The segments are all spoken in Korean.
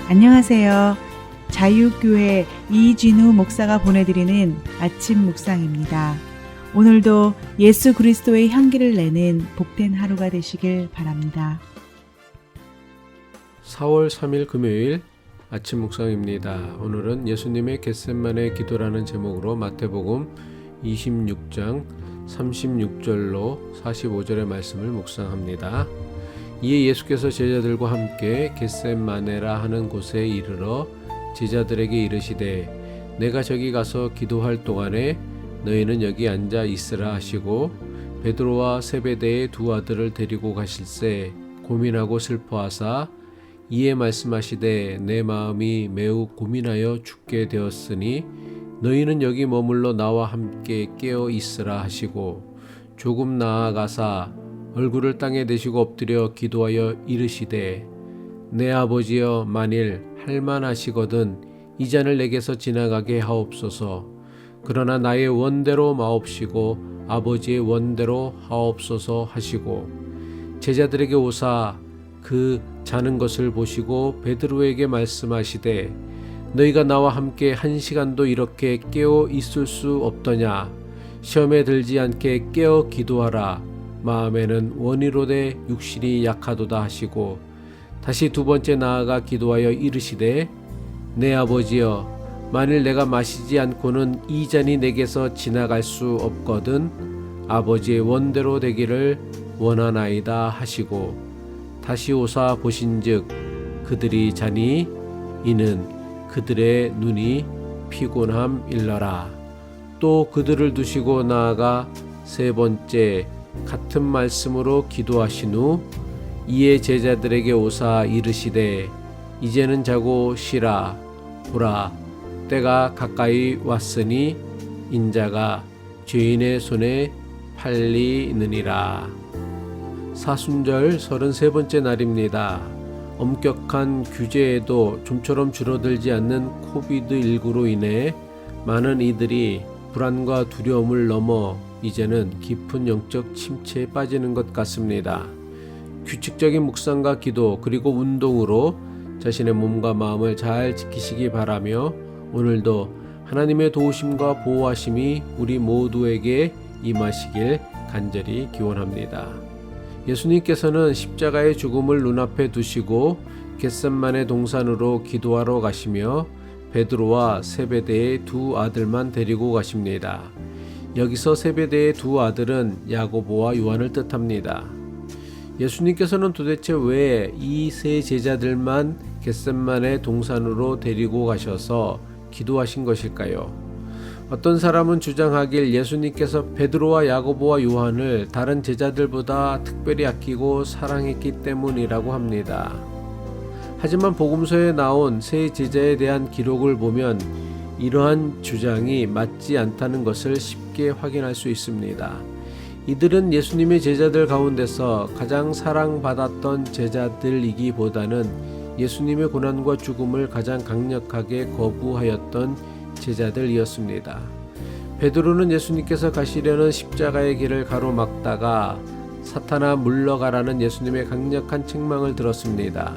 안녕하세요. 자유교회 이진우 목사가 보내드리는 아침 묵상입니다. 오늘도 예수 그리스도의 향기를 내는 복된 하루가 되시길 바랍니다. 4월 3일 금요일 아침 묵상입니다. 오늘은 예수님의 겟세마네 기도라는 제목으로 마태복음 26장 36절로 45절의 말씀을 묵상합니다. 이에 예수께서 제자들과 함께 겟세마네라 하는 곳에 이르러 제자들에게 이르시되 내가 저기 가서 기도할 동안에 너희는 여기 앉아 있으라 하시고 베드로와 세베대의 두 아들을 데리고 가실새 고민하고 슬퍼하사 이에 말씀하시되 내 마음이 매우 고민하여 죽게 되었으니 너희는 여기 머물러 나와 함께 깨어 있으라 하시고 조금 나아가사 얼굴을 땅에 대시고 엎드려 기도하여 이르시되 내 아버지여 만일 할만하시거든 이 잔을 내게서 지나가게 하옵소서. 그러나 나의 원대로 마옵시고 아버지의 원대로 하옵소서 하시고 제자들에게 오사 그 자는 것을 보시고 베드로에게 말씀하시되 너희가 나와 함께 1시간도 이렇게 깨어 있을 수 없더냐. 시험에 들지 않게 깨어 기도하라. 마음에는 원이로되 육신이 약하도다 하시고 다시 두 번째 나아가 기도하여 이르시되 내 아버지여 만일 내가 마시지 않고는 이 잔이 내게서 지나갈 수 없거든 아버지의 원대로 되기를 원하나이다 하시고 다시 오사 보신즉 그들이 자니 이는 그들의 눈이 피곤함 일러라. 또 그들을 두시고 나아가 세 번째 같은 말씀으로 기도하신 후 이에 제자들에게 오사 이르시되 이제는 자고 쉬라. 보라 때가 가까이 왔으니 인자가 죄인의 손에 팔리느니라. 사순절 33번째 날입니다. 엄격한 규제에도 좀처럼 줄어들지 않는 코비드19로 인해 많은 이들이 불안과 두려움을 넘어 이제는 깊은 영적 침체에 빠지는 것 같습니다. 규칙적인 묵상과 기도 그리고 운동으로 자신의 몸과 마음을 잘 지키시기 바라며 오늘도 하나님의 도우심과 보호하심이 우리 모두에게 임하시길 간절히 기원합니다. 예수님께서는 십자가의 죽음을 눈앞에 두시고 겟세마네 동산으로 기도하러 가시며 베드로와 세베대의 두 아들만 데리고 가십니다. 여기서 세베대의 두 아들은 야고보와 요한을 뜻합니다. 예수님께서는 도대체 왜 이 세 제자들만 겟세마네 동산으로 데리고 가셔서 기도하신 것일까요? 어떤 사람은 주장하길 예수님께서 베드로와 야고보와 요한을 다른 제자들보다 특별히 아끼고 사랑했기 때문이라고 합니다. 하지만 복음서에 나온 세 제자에 대한 기록을 보면 이러한 주장이 맞지 않다는 것을 쉽게 확인할 수 있습니다. 이들은 예수님의 제자들 가운데서 가장 사랑받았던 제자들이기보다는 예수님의 고난과 죽음을 가장 강력하게 거부하였던 제자들이었습니다. 베드로는 예수님께서 가시려는 십자가의 길을 가로막다가 사탄아 물러가라는 예수님의 강력한 책망을 들었습니다.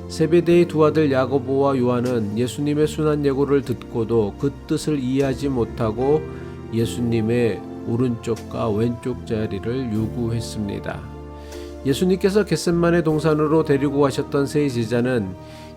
세베대의 두 아들 야고보와 요한은 예수님의 순환 예고를 듣고도 그 뜻을 이해하지 못하고 예수님의 오른쪽과 왼쪽 자리를 요구했습니다. 예수님께서 겟세마네 동산으로 데리고 가셨던 세 제자는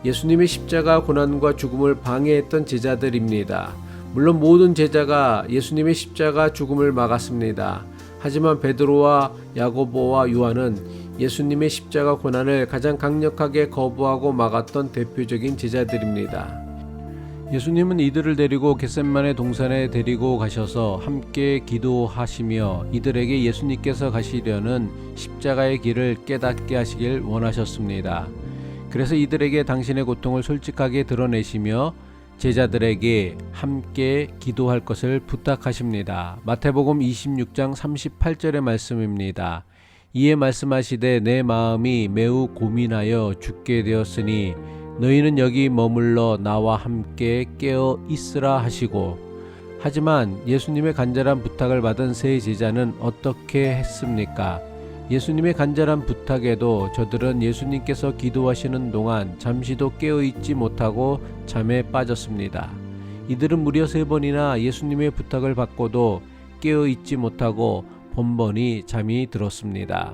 예수님의 십자가 고난과 죽음을 방해했던 제자들입니다. 물론 모든 제자가 예수님의 십자가 죽음을 막았습니다. 하지만 베드로와 야고보와 요한은 예수님의 십자가 고난을 가장 강력하게 거부하고 막았던 대표적인 제자들입니다. 예수님은 이들을 데리고 겟세마네 동산에 데리고 가셔서 함께 기도하시며 이들에게 예수님께서 가시려는 십자가의 길을 깨닫게 하시길 원하셨습니다. 그래서 이들에게 당신의 고통을 솔직하게 드러내시며 제자들에게 함께 기도할 것을 부탁하십니다. 마태복음 26장 38절의 말씀입니다. 이에 말씀하시되 내 마음이 매우 고민하여 죽게 되었으니 너희는 여기 머물러 나와 함께 깨어 있으라 하시고 하지만 예수님의 간절한 부탁을 받은 세 제자는 어떻게 했습니까? 예수님의 간절한 부탁에도 저들은 예수님께서 기도하시는 동안 잠시도 깨어있지 못하고 잠에 빠졌습니다. 이들은 무려 3번이나 예수님의 부탁을 받고도 깨어있지 못하고 번번이 잠이 들었습니다.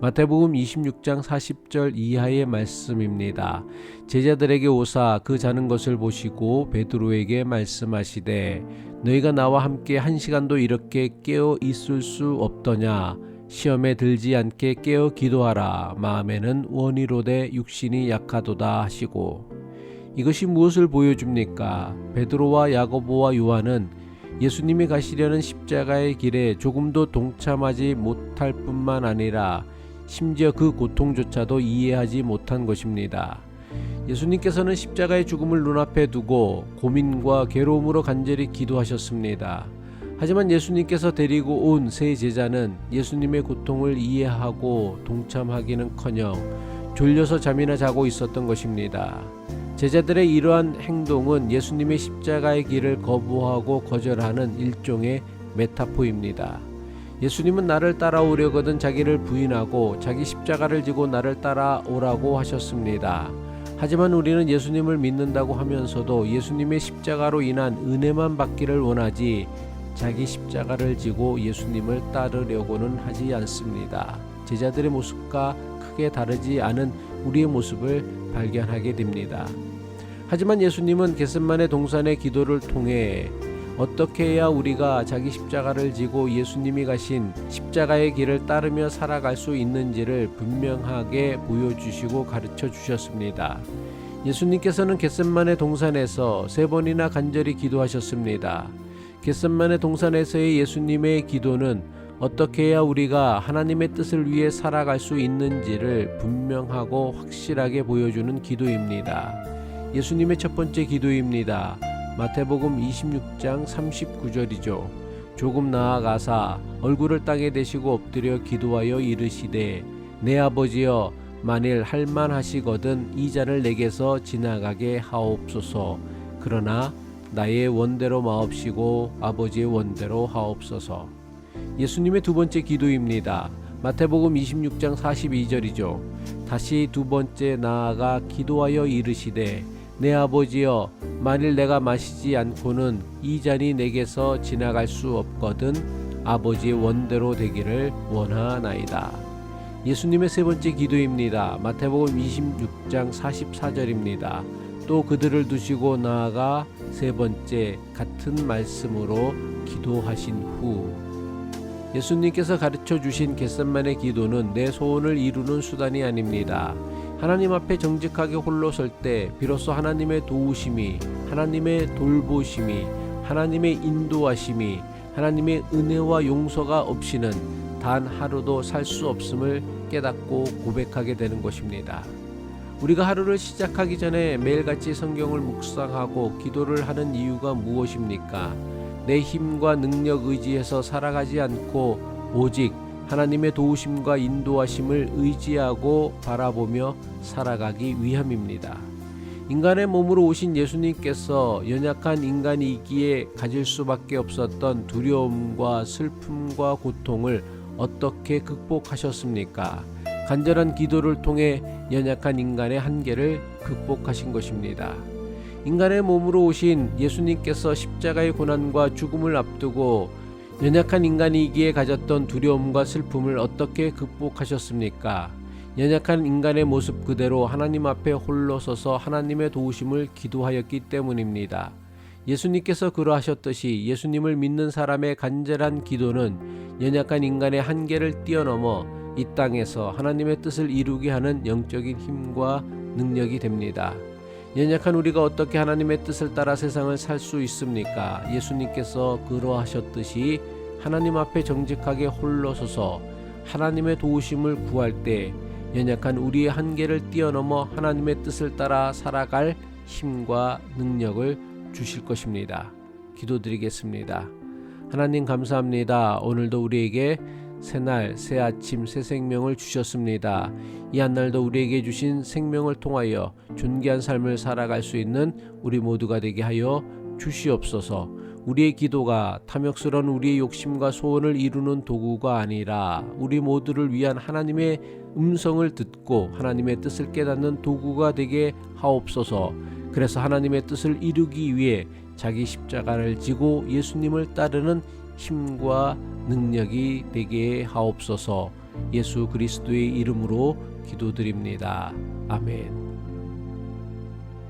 마태복음 26장 40절 이하의 말씀입니다. 제자들에게 오사 그 자는 것을 보시고 베드로에게 말씀하시되 너희가 나와 함께 1시간도 이렇게 깨어 있을 수 없더냐. 시험에 들지 않게 깨어 기도하라. 마음에는 원이로되 육신이 약하도다 하시고. 이것이 무엇을 보여줍니까? 베드로와 야고보와 요한은 예수님이 가시려는 십자가의 길에 조금도 동참하지 못할 뿐만 아니라 심지어 그 고통조차도 이해하지 못한 것입니다. 예수님께서는 십자가의 죽음을 눈앞에 두고 고민과 괴로움으로 간절히 기도하셨습니다. 하지만 예수님께서 데리고 온 세 제자는 예수님의 고통을 이해하고 동참하기는커녕 졸려서 잠이나 자고 있었던 것입니다. 제자들의 이러한 행동은 예수님의 십자가의 길을 거부하고 거절하는 일종의 메타포입니다. 예수님은 나를 따라오려거든 자기를 부인하고 자기 십자가를 지고 나를 따라오라고 하셨습니다. 하지만 우리는 예수님을 믿는다고 하면서도 예수님의 십자가로 인한 은혜만 받기를 원하지 자기 십자가를 지고 예수님을 따르려고는 하지 않습니다. 제자들의 모습과 크게 다르지 않은 우리의 모습을 발견하게 됩니다. 하지만 예수님은 겟셋마네 동산의 기도를 통해 어떻게 해야 우리가 자기 십자가를 지고 예수님이 가신 십자가의 길을 따르며 살아갈 수 있는지를 분명하게 보여주시고 가르쳐 주셨습니다. 예수님께서는 겟셋마네 동산에서 3번이나 간절히 기도하셨습니다. 겟셋마네 동산에서의 예수님의 기도는 어떻게 해야 우리가 하나님의 뜻을 위해 살아갈 수 있는지를 분명하고 확실하게 보여주는 기도입니다. 예수님의 첫 번째 기도입니다. 마태복음 26장 39절이죠. 조금 나아가사 얼굴을 땅에 대시고 엎드려 기도하여 이르시되 내 아버지여 만일 할만하시거든 이 잔을 내게서 지나가게 하옵소서. 그러나 나의 원대로 마옵시고 아버지의 원대로 하옵소서. 예수님의 두 번째 기도입니다. 마태복음 26장 42절이죠. 다시 두 번째 나아가 기도하여 이르시되 내 아버지여 만일 내가 마시지 않고는 이 잔이 내게서 지나갈 수 없거든 아버지의 원대로 되기를 원하나이다. 예수님의 세 번째 기도입니다. 마태복음 26장 44절입니다. 또 그들을 두시고 나아가 세 번째 같은 말씀으로 기도하신 후 예수님께서 가르쳐 주신 겟셋마네 기도는 내 소원을 이루는 수단이 아닙니다. 하나님 앞에 정직하게 홀로 설 때 비로소 하나님의 도우심이, 하나님의 돌보심이, 하나님의 인도하심이, 하나님의 은혜와 용서가 없이는 단 하루도 살 수 없음을 깨닫고 고백하게 되는 것입니다. 우리가 하루를 시작하기 전에 매일같이 성경을 묵상하고 기도를 하는 이유가 무엇입니까? 내 힘과 능력 의지해서 살아가지 않고 오직 하나님의 도우심과 인도하심을 의지하고 바라보며 살아가기 위함입니다. 인간의 몸으로 오신 예수님께서 연약한 인간이기에 가질 수밖에 없었던 두려움과 슬픔과 고통을 어떻게 극복하셨습니까? 간절한 기도를 통해 연약한 인간의 한계를 극복하신 것입니다. 인간의 몸으로 오신 예수님께서 십자가의 고난과 죽음을 앞두고 연약한 인간이기에 가졌던 두려움과 슬픔을 어떻게 극복하셨습니까? 연약한 인간의 모습 그대로 하나님 앞에 홀로 서서 하나님의 도우심을 기도하였기 때문입니다. 예수님께서 그러하셨듯이 예수님을 믿는 사람의 간절한 기도는 연약한 인간의 한계를 뛰어넘어 이 땅에서 하나님의 뜻을 이루게 하는 영적인 힘과 능력이 됩니다. 연약한 우리가 어떻게 하나님의 뜻을 따라 세상을 살 수 있습니까? 예수님께서 그러하셨듯이 하나님 앞에 정직하게 홀로 서서 하나님의 도우심을 구할 때 연약한 우리의 한계를 뛰어넘어 하나님의 뜻을 따라 살아갈 힘과 능력을 주실 것입니다. 기도드리겠습니다. 하나님 감사합니다. 오늘도 우리에게 새날 새아침 새 생명을 주셨습니다. 이 한날도 우리에게 주신 생명을 통하여 존귀한 삶을 살아갈 수 있는 우리 모두가 되게 하여 주시옵소서. 우리의 기도가 탐욕스러운 우리의 욕심과 소원을 이루는 도구가 아니라 우리 모두를 위한 하나님의 음성을 듣고 하나님의 뜻을 깨닫는 도구가 되게 하옵소서. 그래서 하나님의 뜻을 이루기 위해 자기 십자가를 지고 예수님을 따르는 힘과 능력이 되게 하옵소서. 예수 그리스도의 이름으로 기도드립니다. 아멘.